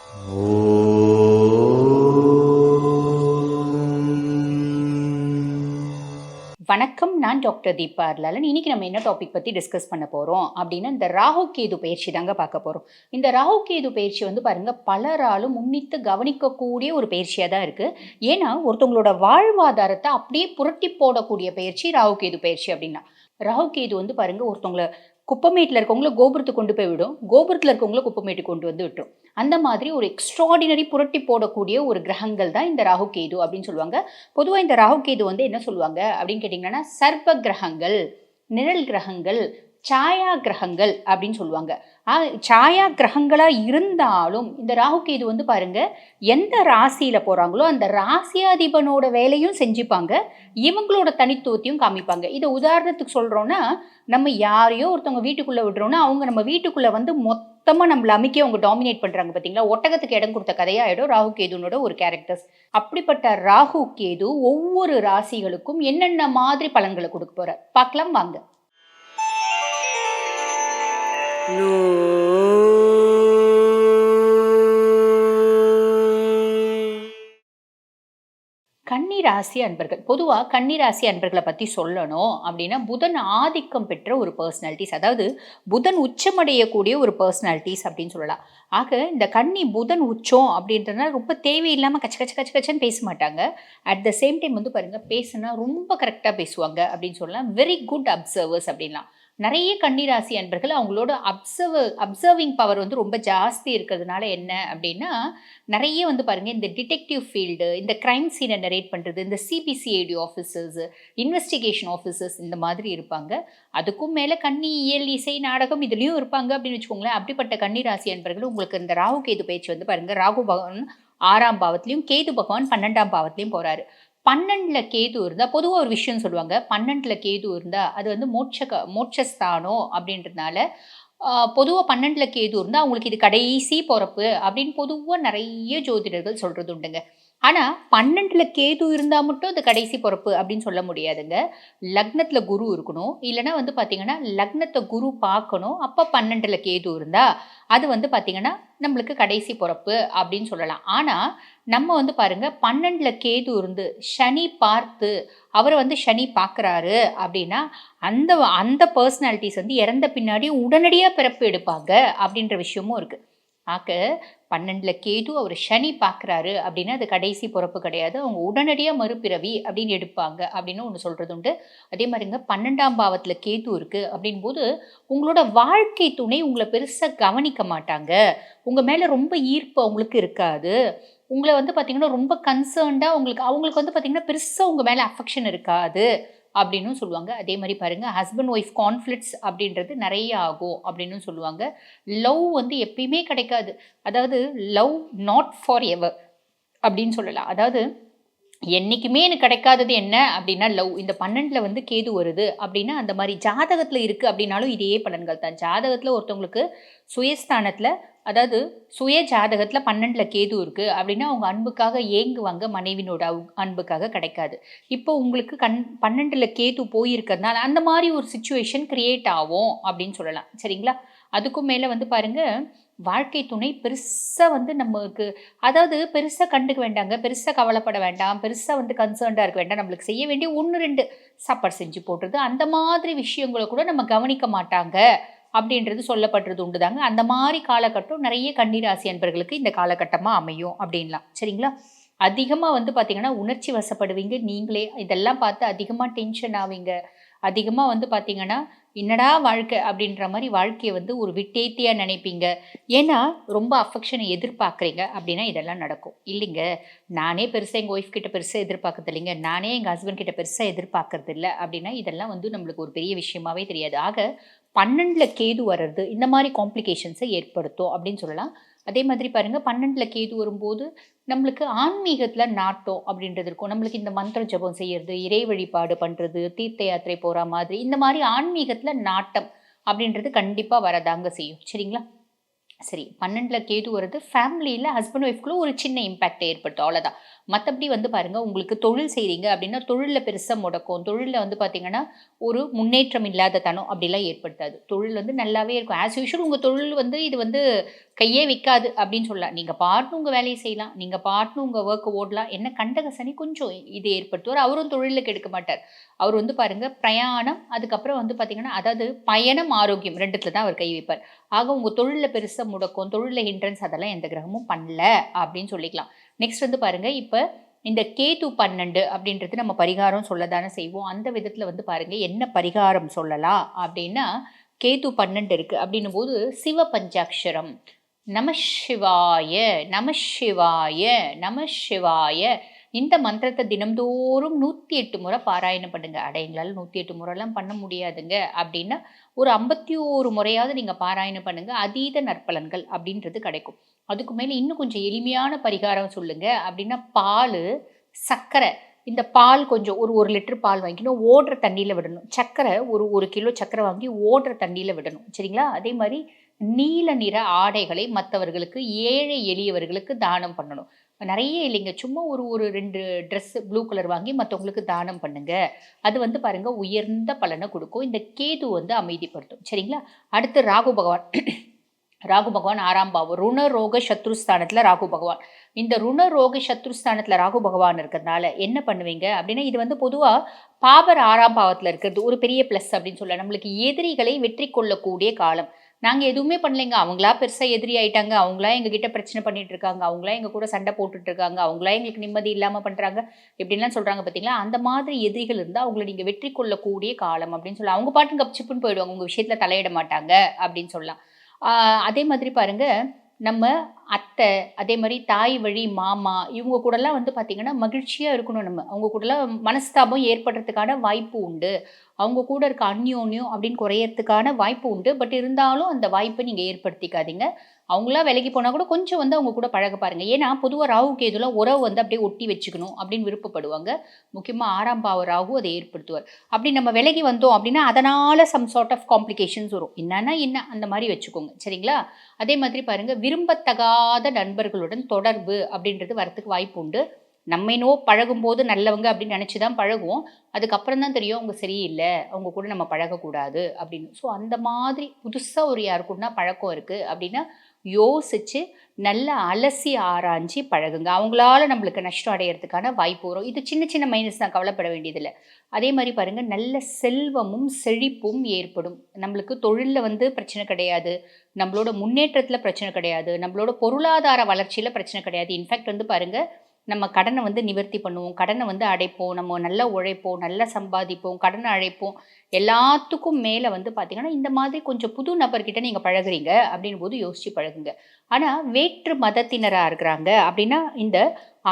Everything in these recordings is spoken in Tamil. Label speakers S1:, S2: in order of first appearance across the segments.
S1: வணக்கம், நான் டாக்டர் தீபா அர்லாலன். இன்னைக்கு நம்ம என்ன டாபிக் பற்றி டிஸ்கஸ் பண்ண போகிறோம் அப்படின்னா, இந்த ராகு கேது பயிற்சி தாங்க பார்க்க போகிறோம். இந்த ராகு கேது பயிற்சி வந்து பாருங்க, பலராலும் முன்னித்து கவனிக்கக்கூடிய ஒரு பயிற்சியாக தான் இருக்குது. ஏன்னா ஒருத்தவங்களோட வாழ்வாதாரத்தை அப்படியே புரட்டி போடக்கூடிய பயிற்சி ராகு கேது பயிற்சி அப்படின்னா. ராகு கேது வந்து பாருங்க, ஒருத்தவங்கள குப்பமேட்டில் இருக்கவங்கள கோபுரத்துக்கு கொண்டு போய் விடும், கோபுரத்தில் இருக்கவங்கள குப்பமேட்டுக்கு கொண்டு வந்து விட்டுரும். அந்த மாதிரி ஒரு எக்ஸ்ட்ராடினரி புரட்டி போடக்கூடிய ஒரு கிரகங்கள் தான் இந்த ராகு கேது அப்படின்னு சொல்லுவாங்க. பொதுவாக இந்த ராகு கேது வந்து என்ன சொல்லுவாங்க அப்படின்னு கேட்டிங்கன்னா, சர்ப்ப கிரகங்கள், நிழல் கிரகங்கள், சாயா கிரகங்கள் அப்படின்னு சொல்லுவாங்க. சாயா கிரகங்களாக இருந்தாலும் இந்த ராகு கேது வந்து பாருங்க, எந்த ராசியில் போகிறாங்களோ அந்த ராசியாதிபனோட வேலையும் செஞ்சுப்பாங்க, இவங்களோட தனித்துவத்தையும் காமிப்பாங்க. இதை உதாரணத்துக்கு சொல்கிறோன்னா, நம்ம யாரையோ ஒருத்தவங்க வீட்டுக்குள்ளே விடுறோன்னா அவங்க நம்ம வீட்டுக்குள்ளே வந்து மொத்தமாக நம்மளை அமைக்க அவங்க டாமினேட் பண்ணுறாங்க பார்த்தீங்களா. ஒட்டகத்துக்கு இடம் கொடுத்த கதையாயிடும் ராகு கேதுனோட ஒரு கேரக்டர்ஸ். அப்படிப்பட்ட ராகு கேது ஒவ்வொரு ராசிகளுக்கும் என்னென்ன மாதிரி பலன்களை கொடுக்க போகிற பார்க்கலாம் வாங்க. கன்னி ராசி அன்பர்கள், பொதுவாக கன்னி ராசி அன்பர்களை பற்றி சொல்லணும் அப்படின்னா, புதன் ஆதிக்கம் பெற்ற ஒரு பர்சனாலிட்டிஸ், அதாவது புதன் உச்சமடையக்கூடிய ஒரு பர்சனாலிட்டிஸ் அப்படின்னு சொல்லலாம். ஆக இந்த கன்னி புதன் உச்சம் அப்படின்றதுனால ரொம்ப தேவையில்லாமல் கச்ச கச்ச கச்ச கச்சன்னு பேச மாட்டாங்க. அட் த சேம் டைம் வந்து பாருங்கள், பேசுனா ரொம்ப கரெக்டாக பேசுவாங்க அப்படின்னு சொல்லலாம். வெரி குட் அப்சர்வர்ஸ் அப்படின்லாம். நிறைய கன்னிராசி அன்பர்கள் அவங்களோட அப்சர்விங் பவர் வந்து ரொம்ப ஜாஸ்தி இருக்கிறதுனால என்ன அப்படின்னா, நிறைய வந்து பாருங்கள், இந்த டிடெக்டிவ் ஃபீல்டு, இந்த க்ரைம் சீனை நரேட் பண்ணுறது, இந்த சிபிசிஐடி ஆஃபீஸர்ஸ், இன்வெஸ்டிகேஷன் ஆஃபீஸர்ஸ், இந்த மாதிரி இருப்பாங்க. அதுக்கும் மேலே கன்னி, இயல், இசை, நாடகம் இதுலேயும் இருப்பாங்க அப்படின்னு வச்சுக்கோங்களேன். அப்படிப்பட்ட கன்னிராசி அன்பர்கள் உங்களுக்கு இந்த ராகு கேது பேச்சு வந்து பாருங்கள், ராகு பகவான் 6ஆம் பாவத்திலையும் கேது பகவான் 12ஆம் பாவத்திலையும் போகிறாரு. 12ல் கேது இருந்தால், பொதுவாக ஒரு விஷயம் சொல்லுவாங்க, 12ல் கேது இருந்தால் அது வந்து மோட்சஸ்தானம் அப்படின்றதுனால, பொதுவாக 12ல் கேது இருந்தால் அவங்களுக்கு இது கடைசி பிறப்பு அப்படின்னு பொதுவாக நிறைய ஜோதிடர்கள் சொல்கிறது உண்டுங்க. ஆனால் 12ல் கேது இருந்தால் மட்டும் அது கடைசி பிறப்பு அப்படின்னு சொல்ல முடியாதுங்க. லக்னத்தில் குரு இருக்கணும், இல்லைனா வந்து பார்த்திங்கன்னா லக்னத்தை குரு பார்க்கணும். அப்போ 12ல் கேது இருந்தால் அது வந்து பார்த்திங்கன்னா நம்மளுக்கு கடைசி பிறப்பு அப்படின்னு சொல்லலாம். ஆனால் நம்ம வந்து பாருங்கள், 12ல் கேது இருந்து சனி பார்த்து அவரை வந்து சனி பார்க்குறாரு அப்படின்னா அந்த அந்த பர்சனாலிட்டிஸ் வந்து இறந்த பின்னாடி உடனடியாக பிறப்பு எடுப்பாங்க அப்படின்ற விஷயமும் இருக்குது. ஆக 12ல் கேது அவர் சனி பார்க்குறாரு அப்படின்னா அது கடைசி பிறப்பு கிடையாது, அவங்க உடனடியாக மறுபிறவி அப்படின்னு எடுப்பாங்க அப்படின்னு ஒன்று சொல்கிறது உண்டு. அதே மாதிரிங்க 12ஆம் பாவத்தில் கேது இருக்குது அப்படின் போது உங்களோட வாழ்க்கை துணை உங்களை பெருசாக கவனிக்க மாட்டாங்க, உங்கள் மேலே ரொம்ப ஈர்ப்பு அவங்களுக்கு இருக்காது, உங்களை வந்து பார்த்திங்கன்னா ரொம்ப கன்சர்ன்டாக அவங்களுக்கு வந்து பார்த்திங்கன்னா பெருசாக உங்கள் மேலே அஃபெக்ஷன் இருக்காது அப்படின்னு சொல்லுவாங்க. அதே மாதிரி பாருங்கள், ஹஸ்பண்ட் ஒய்ஃப் கான்ஃப்ளிக்ட்ஸ் அப்படின்றது நிறைய ஆகும் அப்படின்னு சொல்லுவாங்க. லவ் வந்து எப்பயுமே கிடைக்காது, அதாவது லவ் நாட் ஃபார் எவர் அப்படின்னு சொல்லலாம். அதாவது என்றைக்குமே எனக்கு கிடைக்காதது என்ன அப்படின்னா லவ். இந்த 12ல் வந்து கேது வருது அப்படின்னா அந்த மாதிரி ஜாதகத்தில் இருக்குது அப்படின்னாலும் இதே பலன்கள் தான். ஜாதகத்தில் ஒருத்தவங்களுக்கு சுயஸ்தானத்தில், அதாவது சுய ஜாதகத்தில் 12ல் கேது இருக்குது அப்படின்னா அவங்க அன்புக்காக ஏங்குவாங்க, மனைவினோட அன்புக்காக கிடைக்காது. இப்போ உங்களுக்கு 12ல் கேது போயிருக்கிறதுனால அந்த மாதிரி ஒரு சுச்சுவேஷன் கிரியேட் ஆகும் அப்படின்னு சொல்லலாம். சரிங்களா. அதுக்கும் மேலே வந்து பாருங்கள், வாழ்க்கை துணை பெருசாக வந்து நமக்கு, அதாவது பெருசாக கண்டுக்க வேண்டாங்க, பெருசாக கவலைப்பட வேண்டாம், பெருசாக வந்து கன்சர்ன்டாக இருக்க வேண்டாம். நம்மளுக்கு செய்ய வேண்டிய 1-2 சாப்பாடு செஞ்சு போடுறது, அந்த மாதிரி விஷயங்களை கூட நம்ம கவனிக்க மாட்டாங்க அப்படின்றது சொல்லப்படுறது உண்டுதாங்க. அந்த மாதிரி காலகட்டம் நிறைய கன்னிராசி அன்பர்களுக்கு இந்த காலகட்டமாக அமையும் அப்படின்லாம். சரிங்களா. அதிகமாக வந்து பார்த்திங்கன்னா உணர்ச்சி வசப்படுவீங்க நீங்களே, இதெல்லாம் பார்த்து அதிகமாக டென்ஷன் ஆவீங்க, அதிகமாக வந்து பார்த்திங்கன்னா என்னடா வாழ்க்கை அப்படின்ற மாதிரி வாழ்க்கையை வந்து ஒரு விட்டேத்தியாக நினைப்பீங்க. ஏன்னா ரொம்ப அஃபெக்ஷனை எதிர்பார்க்குறீங்க அப்படின்னா இதெல்லாம் நடக்கும் இல்லைங்க. நானே பெருசாக எங்கள் ஒய்ஃப் கிட்ட பெருசாக எதிர்பார்க்கறது இல்லைங்க, நானே எங்கள் ஹஸ்பண்ட் கிட்ட பெருசாக எதிர்பார்க்கறது இல்லை அப்படின்னா இதெல்லாம் வந்து நம்மளுக்கு ஒரு பெரிய விஷயமாவே தெரியாது. ஆக 12ல் கேது வர்றது இந்த மாதிரி காம்ப்ளிகேஷன்ஸை ஏற்படுத்தும் அப்படின்னு சொல்லலாம். அதே மாதிரி பாருங்கள், 12ல் கேது வரும்போது நம்மளுக்கு ஆன்மீகத்தில் நாட்டம் அப்படின்றது இருக்கும். நம்மளுக்கு இந்த மந்திர ஜபம் செய்கிறது, இறை வழிபாடு பண்ணுறது, தீர்த்த யாத்திரை போகிற மாதிரி இந்த மாதிரி ஆன்மீகத்தில் நாட்டம் அப்படின்றது கண்டிப்பாக வரதாங்க செய்யும். சரிங்களா. சரி, 12ல் கேது வருது, ஃபேமிலியில் ஹஸ்பண்ட் ஒய்ஃப்குள்ளே ஒரு சின்ன இம்பேக்டை ஏற்படுத்தும், அவ்வளோதான். மற்றபடி வந்து பாருங்கள், உங்களுக்கு தொழில் செய்கிறீங்க அப்படின்னா தொழிலில் பெருசாக முடக்கும், தொழிலில் வந்து பார்த்திங்கன்னா ஒரு முன்னேற்றம் இல்லாத தனம் அப்படிலாம் ஏற்படுத்தாது. தொழில் வந்து நல்லாவே இருக்கும். ஆஸ் யூஷுவல் உங்கள் தொழில் வந்து இது வந்து கையே வைக்காது அப்படின்னு சொல்லலாம். நீங்க பாட்டுன்னு உங்க வேலைய செய்யலாம். நீங்க பாட்டுன்னு உங்க வொர்க்க ஓடலாம். என்ன கண்டக சனி கொஞ்சம் இது ஏற்படுத்துவார். அவரும் தொழில்ல கெடுக்க மாட்டார். அவர் வந்து பாருங்க பிரயாணம், அதுக்கப்புறம் வந்து பார்த்தீங்கன்னா, அதாவது பயணம், ஆரோக்கியம் 2த்துல தான் அவர் கை வைப்பார். ஆக உங்க தொழில்ல பெருசா முடக்கம், தொழில்ல ஹிண்ட்ரன்ஸ் அதெல்லாம் எந்த கிரகமும் பண்ணல அப்படின்னு சொல்லிக்கலாம். நெக்ஸ்ட் வந்து பாருங்க, இப்ப இந்த கேது 12 அப்படின்றது நம்ம பரிகாரம் சொல்ல தானே செய்வோம். அந்த விதத்துல வந்து பாருங்க, என்ன பரிகாரம் சொல்லலாம் அப்படின்னா, கேது 12 இருக்கு அப்படின்னும்போது, சிவ பஞ்சாக்ஷரம். நம சிவாய, நம சிவாய, நம சிவாய. இந்த மந்திரத்தை தினம்தோறும் 108 முறை பாராயணம் பண்ணுங்க. அட எங்களால 108 முறைலாம் பண்ண முடியாதுங்க அப்படின்னா, ஒரு 51 முறையாவது நீங்க பாராயணம் பண்ணுங்க. அதீத நற்பலன்கள் அப்படின்றது கிடைக்கும். அதுக்கு மேல இன்னும் கொஞ்சம் எளிமையான பரிகாரம் சொல்லுங்க அப்படின்னா, பாலு, சர்க்கரை. இந்த பால் கொஞ்சம் ஒரு 1 லிட்டர் பால் வாங்கிக்கணும். ஓடுற தண்ணீல விடணும். சர்க்கரை ஒரு 1 கிலோ சர்க்கரை வாங்கி ஓடுற தண்ணீல விடணும். சரிங்களா? அதே மாரி நீல நிற ஆடைகளை மத்தவர்களுக்கு, ஏழை எளியவர்களுக்கு தானம் பண்ணணும். நெறைய இல்லைங்க. சும்மா ஒரு ஒரு 2 ட்ரெஸ் ப்ளூ கலர் வாங்கி மத்தவங்களுக்கு தானம் பண்ணுங்க. அது வந்து பாருங்க உயர்ந்த பலன குடுக்கும். இந்த கேது வந்து அமைதிப்படுத்தும். சரிங்களா? அடுத்து ராகு பகவான். ராகு பகவான் 6ஆம் பாவம். ருண ரோக சத்ருஸ்தானத்துல ராகு பகவான். இந்த ருண ரோக சத்ருஸ்தானத்துல ராகு பகவான் இருக்கிறதுனால என்ன பண்ணுவீங்க அப்படின்னா, இது வந்து பொதுவா பாபர் 6ஆம் பாவத்துல இருக்கிறது ஒரு பெரிய பிளஸ் அப்படின்னு சொல்லலாம். நம்மளுக்கு எதிரிகளை வெற்றி கொள்ளக்கூடிய காலம். நாங்க எதுவுமே பண்ணலைங்க. அவங்களா பெருசா எதிரி ஆயிட்டாங்க. அவங்களா எங்ககிட்ட பிரச்சனை பண்ணிட்டு இருக்காங்க. அவங்களா எங்க கூட சண்டை போட்டுட்டு இருக்காங்க. அவங்களா எங்களுக்கு நிம்மதி இல்லாம பண்றாங்க. இப்படின்லாம் சொல்றாங்க பார்த்தீங்களா? அந்த மாதிரி எதிரிகள் இருந்தா அவங்கள நீங்க வெற்றி கொள்ளக்கூடிய காலம் அப்படின்னு சொல்லலாம். அவங்க பாட்டுக்கு கப்சிப்புன்னு போயிடுவாங்க. உங்க விஷயத்துல தலையிட மாட்டாங்க அப்படின்னு சொல்லலாம். ஆ அதே மாதிரி பாருங்க, நம்ம அத்தை, அதே மாரி தாய் வழி மாமா, இவங்க கூடலாம் வந்து பார்த்தீங்கன்னா, மகிழ்ச்சியா இருக்கணும் நம்ம. அவங்க கூடலாம் மனஸ்தாபம் ஏற்படுறதுக்கான வாய்ப்பு உண்டு. அவங்க கூட இருக்க அந்யோன்யம் அப்படின்னு குறையறதுக்கான வாய்ப்பு உண்டு. பட் இருந்தாலும் அந்த வாய்ப்ப நீங்க ஏற்படுத்திக்காதீங்க. அவங்களா விலகி போனா கூட கொஞ்சம் வந்து அவங்க கூட பழக பாருங்க. ஏன்னா, பொதுவா ராகு, கேதுலாம் உறவு வந்து அப்படியே ஒட்டி வச்சுக்கணும் அப்படின்னு விருப்பப்படுவாங்க. முக்கியமா 6ஆம் பாவ ராகு அதை ஏற்படுத்துவார். அப்படி நம்ம விலகி வந்தோம் அப்படின்னா, அதனால சம் சார்ட் ஆஃப் காம்ப்ளிகேஷன்ஸ் வரும். என்னன்னா என்ன அந்த மாரி வச்சுக்கோங்க. சரிங்களா? அதே மாதிரி பாருங்க, விரும்பத்தகாத நண்பர்களுடன் தொடர்பு அப்படின்றது வரத்துக்கு வாய்ப்பு உண்டு. நம்ம என்னவோ பழகும்போது நல்லவங்க அப்படின்னு நினைச்சு தான் பழகுவோம். அதுக்கப்புறம் தான் தெரியும் அவங்க சரியில்ல. அவங்க கூட நம்ம பழகக்கூடாது அப்படின்னு. ஸோ அந்த மாதிரி புதுசா ஒரு யார் கூடனா பழக்கம் இருக்கு அப்படின்னா, யோசிச்சு நல்லா அலசி ஆராய்ஞ்சு பழகுங்க. அவங்களால நம்மளுக்கு நஷ்டம் அடையறதுக்கான வாய்ப்பு வரும். இது சின்ன சின்ன மைனஸ் தான் கவலைப்பட வேண்டியதில்ல. அதே மாரி பாருங்க, நல்ல செல்வமும், செழிப்பும் ஏற்படும். நம்மளுக்கு தொழில்ல வந்து பிரச்சனை கிடையாது. நம்மளோட முன்னேற்றத்தில பிரச்சனை கிடையாது. நம்மளோட பொருளாதார வளர்ச்சியில பிரச்சனை கிடையாது. இன்ஃபாக்ட் வந்து பாருங்க, நம்ம கடன வந்து நிவர்த்தி பண்ணுவோம். கடன வந்து அடைப்போம். நம்ம நல்லா உழைப்போம். நல்லா சம்பாதிப்போம். கடன அழைப்போம். எல்லாத்துக்கும் மேல வந்து பார்த்தீங்கன்னா, இந்த மாதிரி கொஞ்சம் புது நபர்கிட்ட நீங்க பழகுறீங்க அப்படின்னும்போது யோசிச்சு பழகுங்க. ஆனா, வேற்று மதத்தினரா இருக்கிறாங்க அப்படின்னா, இந்த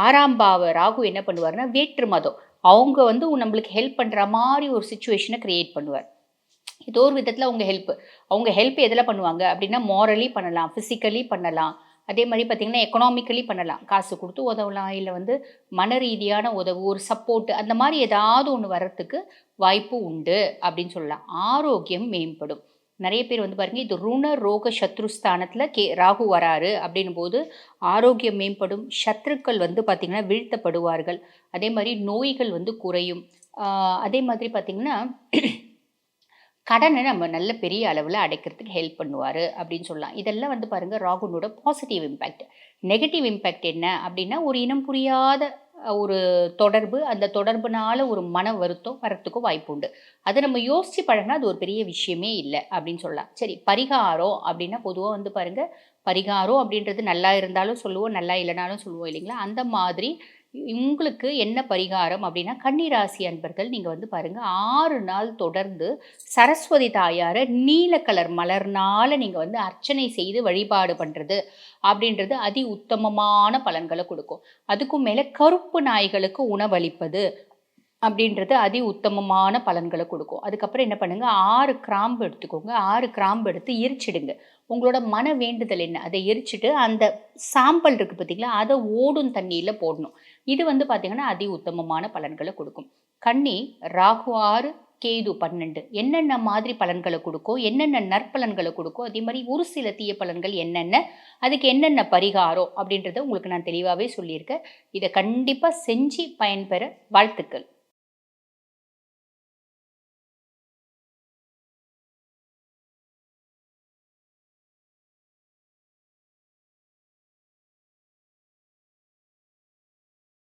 S1: 6ஆம் பாவ ராகு என்ன பண்ணுவாருன்னா, வேற்று மதம். அவங்க வந்து நம்மளுக்கு ஹெல்ப் பண்ற மாரி ஒரு சிச்சுவேஷன கிரியேட் பண்ணுவார். ஏதோ ஒரு விதத்துல அவங்க ஹெல்ப் எதுல பண்ணுவாங்க அப்படின்னா, மோரலி பண்ணலாம், பிசிக்கலி பண்ணலாம். அதே மாரி பார்த்தீங்கன்னா, எக்கனாமிக்கலி பண்ணலாம். காசு குடுத்து உதவலாம். இல்ல வந்து மன ரீதியான உதவு, ஒரு சப்போர்ட் அந்த மாரி ஏதாவது ஒண்ணு வர்றதுக்கு வாய்ப்பு உண்டு அப்படின்னு சொல்லலாம். ஆரோக்கியம் மேம்படும். நெறைய பேர் வந்து பாருங்க, இது ருண ரோக சத்ருஸ்தானத்துல ராகு வராரு அப்படின்னும்போது, ஆரோக்கியம் மேம்படும். சத்துருக்கள் வந்து பார்த்தீங்கன்னா, வீழ்த்தப்படுவார்கள். அதே மாரி நோய்கள் வந்து குறையும். ஆ அதே மாதிரி பார்த்தீங்கன்னா கடன நம்ம நல்ல பெரிய அளவுல அடைக்கிறதுக்கு ஹெல்ப் பண்ணுவாரு அப்படின்னு சொல்லலாம். இதெல்லாம் வந்து பாருங்க ராகுனோட பாசிட்டிவ் இம்பேக்ட். நெகட்டிவ் இம்பேக்ட் என்ன அப்படின்னா, ஒரு இனம் புரியாத ஒரு தொடர்பு. அந்த தொடர்புனால ஒரு மன வருத்தம் வரத்துக்கும் வாய்ப்பு உண்டு. அத நம்ம யோசிச்சு பழகுனா அது ஒரு பெரிய விஷயமே இல்ல அப்படின்னு சொல்லலாம். சரி, பரிகாரம் அப்படின்னா பொதுவா வந்து பாருங்க, பரிகாரம் அப்படின்றது நல்லா இருந்தாலும் சொல்லுவோம், நல்லா இல்லனாலும் சொல்லுவோம் இல்லைங்களா? அந்த மாதிரி உங்களுக்கு என்ன பரிகாரம் அப்படின்னா, கன்னி ராசி அன்பர்கள் நீங்க வந்து பாருங்க 6 நாள் தொடர்ந்து சரஸ்வதி தாயார நீல கலர் மலர்னால நீங்க வந்து அர்ச்சனை செய்து வழிபாடு பண்றது அப்படின்றது அதி உத்தமமான பலன்கள குடுக்கும். அதுக்கும் மேல கருப்பு நாய்களுக்கு உணவளிப்பது அப்படின்றது அதி உத்தமமான பலன்கள குடுக்கும். அதுக்கப்புறம் என்ன பண்ணுங்க, 6 கிராம்பு எடுத்துக்கோங்க. 6 கிராம்பு எடுத்து எரிச்சிடுங்க. உங்களோட மன வேண்டுதல் என்ன? அத எரிச்சுட்டு அந்த சாம்பல் இருக்கு பார்த்தீங்களா, அத ஓடும் தண்ணீல போடணும். இது வந்து பார்த்தீங்கன்னா, அதி உத்தமமான பலன்கள குடுக்கும். கன்னி ராகு 6, கேது 12 என்னென்ன மாதிரி பலன்கள குடுக்கும்? என்னென்ன நற்பலன்கள குடுக்கும்? அதே மாரி ஒரு சில தீய பலன்கள் என்னென்ன? அதுக்கு என்னென்ன பரிகாரம்? அப்படின்றத உங்களுக்கு நான் தெளிவாவே சொல்லியிருக்கேன். இத கண்டிப்பா செஞ்சு பயன்பெற வாழ்த்துக்கள்.